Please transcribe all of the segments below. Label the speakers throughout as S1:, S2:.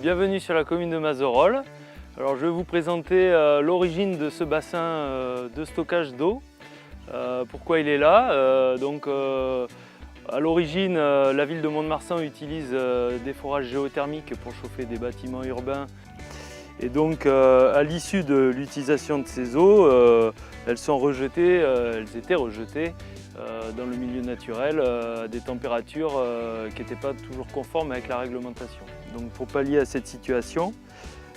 S1: Bienvenue sur la commune de Mazerolles. Alors, je vais vous présenter l'origine de ce bassin de stockage d'eau. Pourquoi il est là. À l'origine, la ville de Mont-de-Marsan utilise des forages géothermiques pour chauffer des bâtiments urbains. Et donc, à l'issue de l'utilisation de ces eaux, elles étaient rejetées dans le milieu naturel à des températures qui n'étaient pas toujours conformes avec la réglementation. Donc, pour pallier à cette situation,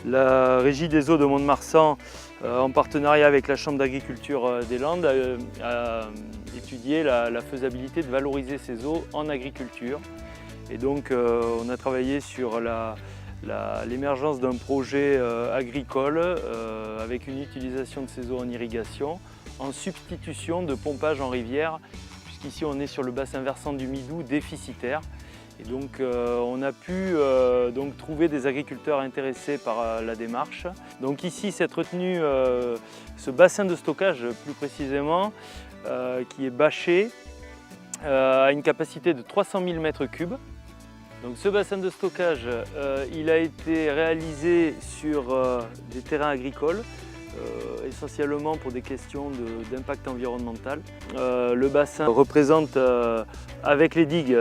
S1: la Régie des eaux de Mont-de-Marsan, en partenariat avec la Chambre d'agriculture des Landes, a étudié la faisabilité de valoriser ces eaux en agriculture. Et donc, on a travaillé sur l'émergence d'un projet agricole avec une utilisation de ces eaux en irrigation en substitution de pompage en rivière, puisqu'ici on est sur le bassin versant du Midou déficitaire. Et donc on a pu trouver des agriculteurs intéressés par la démarche. Donc ici, cette retenue, ce bassin de stockage plus précisément, qui est bâché, a une capacité de 300 000 m3. Donc ce bassin de stockage, il a été réalisé sur des terrains agricoles, essentiellement pour des questions d'impact environnemental. Le bassin représente, avec les digues,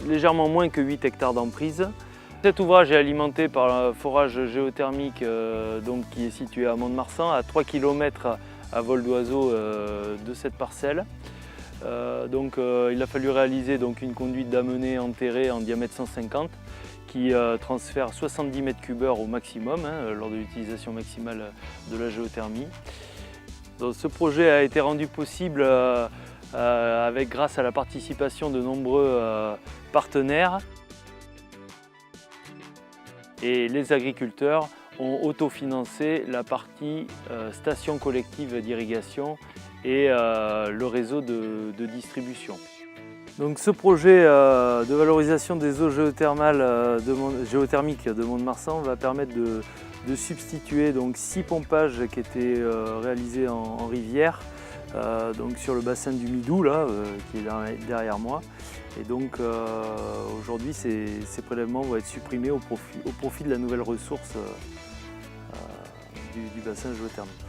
S1: légèrement moins que 8 hectares d'emprise. Cet ouvrage est alimenté par un forage géothermique qui est situé à Mont-de-Marsan, à 3 km à vol d'oiseau de cette parcelle. Il a fallu réaliser une conduite d'amener enterrée en diamètre 150 qui transfère 70 m3 au maximum lors de l'utilisation maximale de la géothermie. Donc, ce projet a été rendu possible grâce à la participation de nombreux partenaires, et les agriculteurs ont autofinancé la partie station collective d'irrigation et le réseau de distribution. Donc ce projet de valorisation des eaux géothermiques de Mont-de-Marsan va permettre de substituer 6 pompages qui étaient réalisés en rivière, sur le bassin du Midou qui est derrière moi. Et donc aujourd'hui, ces prélèvements vont être supprimés au profit de la nouvelle ressource du bassin géothermique.